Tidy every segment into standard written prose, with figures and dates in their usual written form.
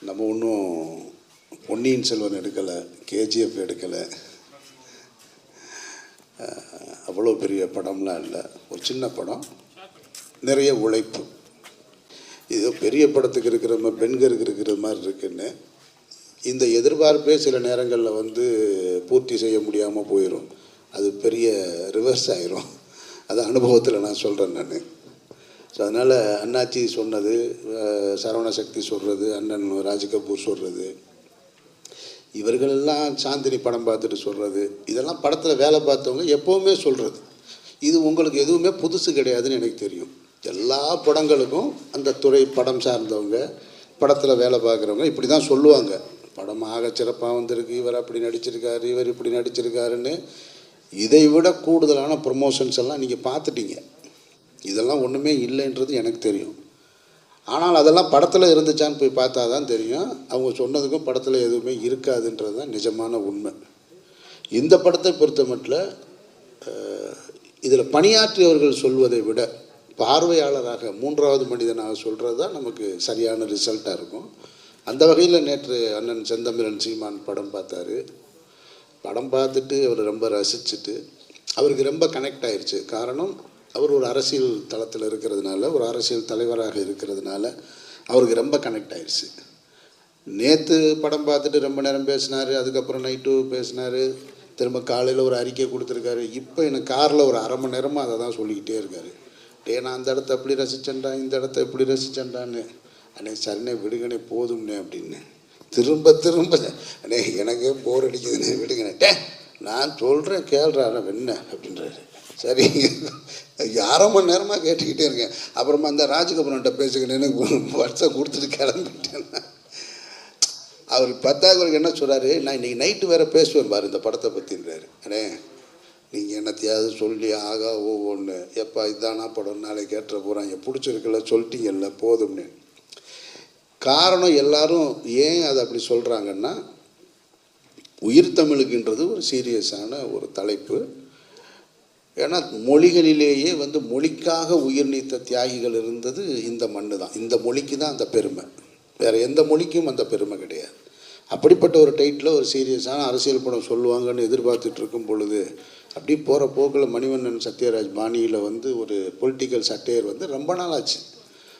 நம்ம ஒன்றும் பொன்னியின் செல்வன் எடுக்கலை, கேஜிஎஃப் எடுக்கலை, அவ்வளோ பெரிய படம்லாம் இல்லை. ஒரு சின்ன படம், நிறைய உழைப்பு. இது பெரிய படத்துக்கு இருக்கிற மாதிரி பெண்களுக்கு இருக்கிற மாதிரி இருக்குன்னு இந்த எதிர்பார்ப்பே சில நேரங்களில் வந்து பூர்த்தி செய்ய முடியாமல் போயிடும். அது பெரிய ரிவர்ஸ் ஆயிரும். அது அனுபவத்தில் நான் சொல்கிறேன் நான். ஸோ அதனால் அண்ணாச்சி சொன்னது, சரவண சக்தி சொல்கிறது, அண்ணன் ராஜ் கபூர் சொல்கிறது, இவர்களெல்லாம் சாந்தினி படம் பார்த்துட்டு சொல்கிறது, இதெல்லாம் படத்தில் வேலை பார்த்தவங்க எப்போவுமே சொல்கிறது. இது உங்களுக்கு எதுவுமே புதுசு கிடையாதுன்னு எனக்கு தெரியும். எல்லா படங்களுக்கும் அந்த துறை படம் சார்ந்தவங்க, படத்தில் வேலை பார்க்குறவங்க இப்படி தான் சொல்லுவாங்க. படம் ஆக சிறப்பாக வந்திருக்கு, இவர் அப்படி நடிச்சிருக்காரு, இவர் இப்படி நடிச்சிருக்காருன்னு. இதை விட கூடுதலான ப்ரொமோஷன்ஸ் எல்லாம் நீங்கள் பார்த்துட்டீங்க. இதெல்லாம் ஒன்றுமே இல்லைன்றது எனக்கு தெரியும். ஆனால் அதெல்லாம் படத்தில் இருந்துச்சான்னு போய் பார்த்தா தான் தெரியும். அவங்க சொன்னதுக்கும் படத்தில் எதுவுமே இருக்காதுன்றது தான் நிஜமான உண்மை. இந்த படத்தை பொறுத்த மட்டும் இதில் பணியாற்றியவர்கள் சொல்வதை விட பார்வையாளராக மூன்றாவது மனிதனாக சொல்கிறது தான் நமக்கு சரியான ரிசல்ட்டாக இருக்கும். அந்த வகையில் நேற்று அண்ணன் செந்தமிழன் சீமான் படம் பார்த்தாரு. படம் பார்த்துட்டு அவர் ரொம்ப ரசிச்சுட்டு அவருக்கு ரொம்ப கனெக்ட் ஆயிடுச்சு. காரணம், அவர் ஒரு அரசியல் தளத்தில் இருக்கிறதுனால, ஒரு அரசியல் தலைவராக இருக்கிறதுனால அவருக்கு ரொம்ப கனெக்ட் ஆயிடுச்சு. நேற்று படம் பார்த்துட்டு ரொம்ப நேரம் பேசினார். அதுக்கப்புறம் நைட்டு பேசினார். திரும்ப காலையில் ஒரு அறிக்கை கொடுத்துருக்காரு. இப்போ எனக்கு காரில் ஒரு 1/2 மணி நேரமாக அதை தான் சொல்லிக்கிட்டே இருக்கார். நான் அந்த இடத்த எப்படி ரசிச்சேன்டா, இந்த இடத்த எப்படி ரசிச்சேன்டான்னு. அண்ணே சரிண்ணே விடுங்கண்ணே போதும்னே அப்படின்னு திரும்ப திரும்ப அண்ணே எனக்கே போர் அடிக்குதுண்ணே விடுங்கண்ணே, நான் சொல்கிறேன் கேள்றாரு என்ன அப்படின்றாரு. சரி 1/2 மணி நேரமாக கேட்டுக்கிட்டே இருக்கேன். அப்புறமா அந்த ராஜகபுரன்ட்ட பேசுகிறேன்னு வருஷம் கொடுத்துட்டு கிளம்பிட்டேன். அவர் 10வது என்ன சொல்கிறாரு, நான் இன்றைக்கி நைட்டு வேறு பேசுவேன் பாரு இந்த படத்தை பற்றின்றாரு. அண்ணே நீங்கள் என்னத்தையாவது சொல்லி ஆகா ஒவ்வொன்று எப்போ இதானா படம் நாளைக்கு கேட்டுற போகிறாங்க, பிடிச்சிருக்கல சொல்லிட்டீங்கல்ல போதும்னு. காரணம் எல்லாரும் ஏன் அதை அப்படி சொல்கிறாங்கன்னா, உயிர் தமிழுக்குன்றது ஒரு சீரியஸான ஒரு தலைப்பு. ஏன்னா மொழிகளிலேயே வந்து மொழிக்காக உயிர் நீத்த தியாகிகள் இருந்தது இந்த மண்ணு தான். இந்த மொழிக்கு தான் அந்த பெருமை, வேறு எந்த மொழிக்கும் அந்த பெருமை கிடையாது. அப்படிப்பட்ட ஒரு டைட்டில் ஒரு சீரியஸான அரசியல் படம் சொல்லுவாங்கன்னு எதிர்பார்த்துட்டு இருக்கும் பொழுது அப்படி போகிற போக்கில் மணிவண்ணன் சத்யராஜ் பாணியில் வந்து ஒரு பொலிட்டிக்கல் சட்டையர் வந்து ரொம்ப நாள் ஆச்சு.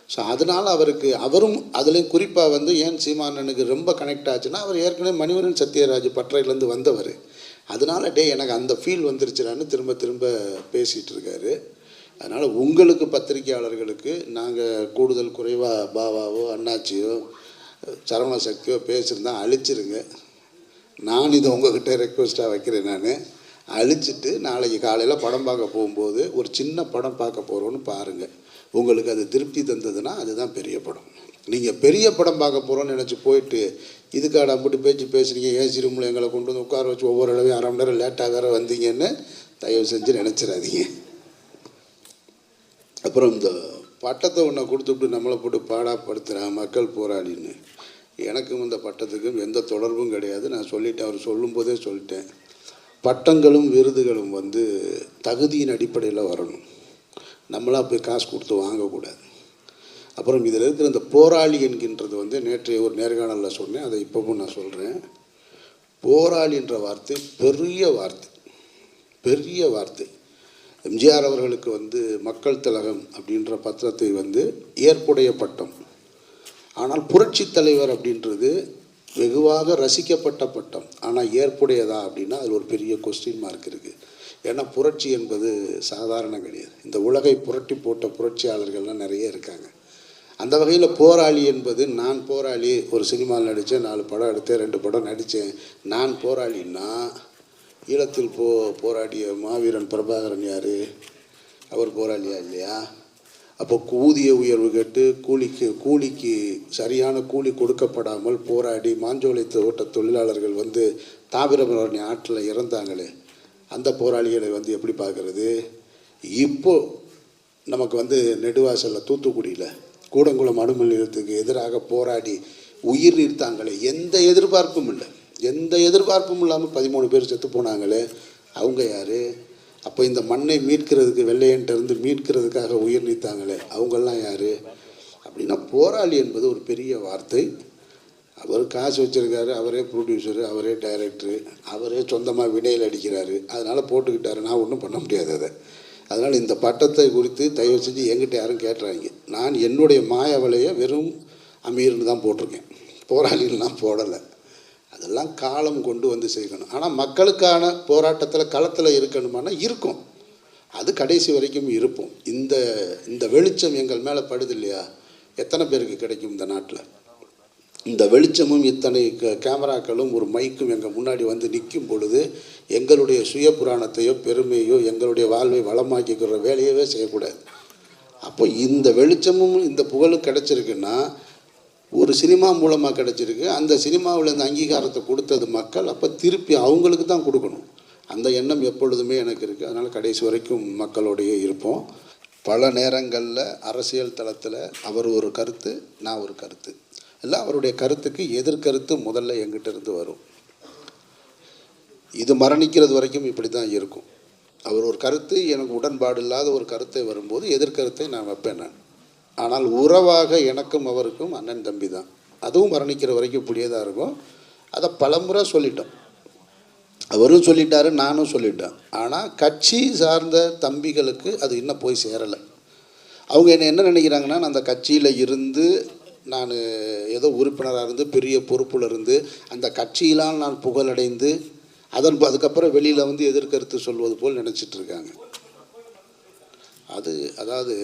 ஸோ அதனால் அவரும் அதுலேயும் குறிப்பாக வந்து ஏன் சீமானனுக்கு ரொம்ப கனெக்ட் ஆச்சுன்னா, அவர் ஏற்கனவே மணிவண்ணன் சத்யராஜ் பற்றையிலேருந்து வந்தவர். அதனால் எனக்கு அந்த ஃபீல் வந்துருச்சுடான்னு திரும்ப திரும்ப பேசிகிட்டு இருக்காரு. அதனால் உங்களுக்கு பத்திரிகையாளர்களுக்கு நாங்கள் கூடுதல் குறைவாக பாவாவோ அண்ணாச்சியோ சரவண சக்தியோ பேசியிருந்தா அழிச்சிருங்க. நான் இதை உங்கள்கிட்ட ரெக்வஸ்ட்டாக வைக்கிறேன். நான் அழிச்சிட்டு நாளைக்கு காலையில் படம் பார்க்க போகும்போது ஒரு சின்ன படம் பார்க்க போகிறோன்னு பாருங்கள். உங்களுக்கு அது திருப்தி தந்ததுன்னா அதுதான் பெரிய படம். நீங்கள் பெரிய படம் பார்க்க போகிறோன்னு நினச்சி போயிட்டு இதுக்காக அம்பிட்டு பேசுகிறீங்க, ஏசி ரூமில் எங்களை கொண்டு வந்து உட்கார வச்சு ஒவ்வொரு அளவையும் 1/2 மணி நேரம் லேட்டாக வேறு வந்தீங்கன்னு தயவு செஞ்சு நினச்சிடாதீங்க. அப்புறம் இந்த பட்டத்தை ஒன்றை கொடுத்துட்டு நம்மளை போட்டு பாடாப்படுத்துகிறான் மக்கள் போராளின்னு. எனக்கும் இந்த பட்டத்துக்கும் எந்த தொடர்பும் கிடையாது. நான் சொல்லிட்டேன், அவர் சொல்லும்போதே சொல்லிட்டேன். பட்டங்களும் விருதுகளும் வந்து தகுதியின் அடிப்படையில் வரணும். நம்மளாக போய் காசு கொடுத்து வாங்கக்கூடாது. அப்புறம் இதில் இருக்கிற இந்த போராளி என்கின்றது வந்து நேற்றைய ஒரு நேர்காணலில் சொன்னேன், அதை இப்போவும் நான் சொல்கிறேன். போராளின்ற வார்த்தை பெரிய வார்த்தை, பெரிய வார்த்தை. எம்ஜிஆர் அவர்களுக்கு வந்து மக்கள் திலகம் அப்படின்ற பத்திரத்தை வந்து ஏற்புடைய பட்டம். ஆனால் புரட்சி தலைவர் அப்படின்றது வெகுவாக ரசிக்கப்பட்ட பட்டம். ஆனால் ஏற்புடையதா அப்படின்னா அதில் ஒரு பெரிய கொஸ்டின் மார்க் இருக்குது. ஏன்னா புரட்சி என்பது சாதாரணம் கிடையாது. இந்த உலகை புரட்டி போட்ட புரட்சியாளர்கள்லாம் நிறைய இருக்காங்க. அந்த வகையில் போராளி என்பது, நான் போராளி, ஒரு சினிமாவில் நடித்தேன், 4 படம் எடுத்தேன், 2 படம் நடித்தேன், நான் போராளின்னா ஈழத்தில் போராடிய மாவீரன் பிரபாகரன் யார்? அவர் போராளியா இல்லையா? அப்போ ஊதிய உயர்வு கேட்டு கூலிக்கு சரியான கூலி கொடுக்கப்படாமல் போராடி மாஞ்சோலை தோட்ட தொழிலாளர்கள் வந்து தாமிரபரணி ஆற்றில் இறந்தாங்களே, அந்த போராளிகளை வந்து எப்படி பார்க்குறது? இப்போது நமக்கு வந்து நெடுவாசலில் தூத்துக்குடியில் கூடங்குளம் அணுமின் நிலையத்துக்கு எதிராக போராடி உயிர் நீர்த்தாங்களே, எந்த எதிர்பார்ப்பும் இல்லை, எந்த எதிர்பார்ப்பும் இல்லாமல் 13 பேர் செத்து போனாங்களே, அவங்க யார்? அப்போ இந்த மண்ணை மீட்கிறதுக்கு, வெள்ளையன்ட்டிருந்து மீட்கிறதுக்காக உயிர் நீத்தாங்களே, அவங்கெல்லாம் யார்? அப்படின்னா போராளி என்பது ஒரு பெரிய வார்த்தை. அவர் காசு வச்சுருக்காரு, அவரே ப்ரொடியூசரு, அவரே டைரக்டரு, அவரே சொந்தமாக வினையில் அடிக்கிறாரு. அதனால் போட்டுக்கிட்டாரு. நான் ஒன்றும் பண்ண முடியாது அதை. அதனால் இந்த பட்டத்தை குறித்து தயவு செஞ்சு என்கிட்ட யாரும் கேட்டுறாங்க. நான் என்னுடைய மாயவலையை வெறும் அமீர்னு தான் போட்டிருக்கேன், போராளிகள்லாம் போடலை. அதெல்லாம் காலம் கொண்டு வந்து செய்யணும். ஆனால் மக்களுக்கான போராட்டத்தில் களத்தில் இருக்கணுமானா இருக்கும், அது கடைசி வரைக்கும் இருப்போம். இந்த வெளிச்சம் எங்கள் மேலே படுது இல்லையா, எத்தனை பேருக்கு கிடைக்கும் இந்த நாட்டில்? இந்த வெளிச்சமும் இத்தனை கேமராக்களும் ஒரு மைக்கும் எங்கள் முன்னாடி வந்து நிற்கும் பொழுது எங்களுடைய சுய புராணத்தையோ பெருமையோ எங்களுடைய வாழ்வை வளமாக்கிக்கிற வேலையவே செய்யக்கூடாது. அப்போ இந்த வெளிச்சமும் இந்த புகழும் கிடச்சிருக்குன்னா ஒரு சினிமா மூலமாக கிடச்சிருக்கு. அந்த சினிமாவில் இந்த அங்கீகாரத்தை கொடுத்தது மக்கள், அப்போ திருப்பி அவங்களுக்கு தான் கொடுக்கணும். அந்த எண்ணம் எப்பொழுதுமே எனக்கு இருக்குது. அதனால் கடைசி வரைக்கும் மக்களோடையே இருப்போம். பல நேரங்களில் அரசியல் தளத்தில் அவர் ஒரு கருத்து, நான் ஒரு கருத்து, இல்லை அவருடைய கருத்துக்கு எதிர்கருத்து முதல்ல எங்கிட்ட இருந்து வரும். இது மரணிக்கிறது வரைக்கும் இப்படி தான் இருக்கும். அவர் ஒரு கருத்து எனக்கு உடன்பாடு இல்லாத ஒரு கருத்தை வரும்போது எதிர்கருத்தை நான் வைப்பேன் நான். ஆனால் உறவாக எனக்கும் அவருக்கும் அண்ணன் தம்பி தான். அதுவும் மரணிக்கிற வரைக்கும் இப்படியே தான் இருக்கும். அதை பலமுறை சொல்லிட்டோம், அவரும் சொல்லிட்டாரு, நானும் சொல்லிட்டேன். ஆனால் கட்சி சார்ந்த தம்பிகளுக்கு அது இன்னும் போய் சேரலை. அவங்க என்ன நினைக்கிறாங்கன்னா, நான் அந்த கட்சியில் இருந்து நான் ஏதோ உறுப்பினராக இருந்து பெரிய பொறுப்பில் இருந்து அந்த கட்சியினால் நான் புகழடைந்து அதுக்கப்புறம் வெளியில் வந்து எதிர்கருத்து சொல்வது போல் நினச்சிட்ருக்காங்க. அதாவது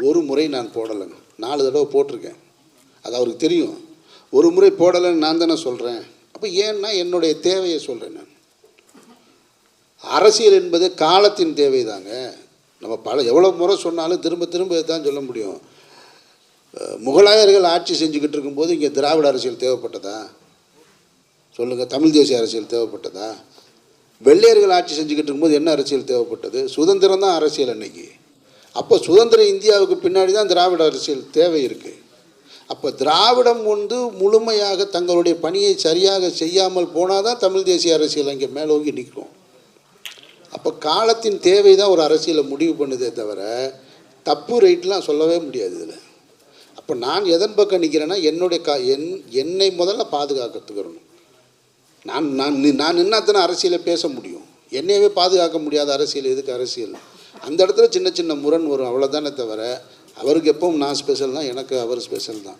ஒரு முறை நான் போடலைங்க, 4 தடவை போட்டிருக்கேன். அது அவருக்கு தெரியும். ஒரு முறை போடலைன்னு நான் தானே சொல்கிறேன். அப்போ ஏன்னா என்னுடைய தேவையை சொல்கிறேன் நான். அரசியல் என்பது காலத்தின் தேவை தாங்க. நம்ம எவ்வளோ முறை சொன்னாலும் திரும்ப திரும்ப தான் சொல்ல முடியும். முகலாயர்கள் ஆட்சி செஞ்சுக்கிட்டு இருக்கும்போது இங்கே திராவிட அரசியல் தேவைப்பட்டதா சொல்லுங்கள்? தமிழ் தேசிய அரசியல் தேவைப்பட்டதா? வெள்ளையர்கள் ஆட்சி செஞ்சுக்கிட்டு இருக்கும்போது என்ன அரசியல் தேவைப்பட்டது? சுதந்திரம் தான் அரசியல் அன்னைக்கு. அப்போ சுதந்திர இந்தியாவுக்கு பின்னாடி தான் திராவிட அரசியல் தேவை இருக்குது. அப்போ திராவிடம் முழுமையாக தங்களுடைய பணியை சரியாக செய்யாமல் போனால் தான் தமிழ் தேசிய அரசியல் அங்கே மேலோங்கி நிற்கும். அப்போ காலத்தின் தேவை தான் ஒரு அரசியலை முடிவு பண்ணுதே தவிர தப்பு ரைட்லாம் சொல்லவே முடியாது இதில். அப்போ நான் எதன் பக்கம் நிற்கிறேன்னா என்னை முதல்ல பாதுகாக்கிறதுக்கு நான் நின்னாத்தானே அரசியலை பேச முடியும். என்னையவே பாதுகாக்க முடியாத அரசியல் எதுக்கு அரசியல்? அந்த இடத்துல சின்ன சின்ன முரண் வரும், அவ்வளோதானே தவிர அவருக்கு எப்பவும் நான் ஸ்பெஷல் தான், எனக்கு அவர் ஸ்பெஷல் தான்.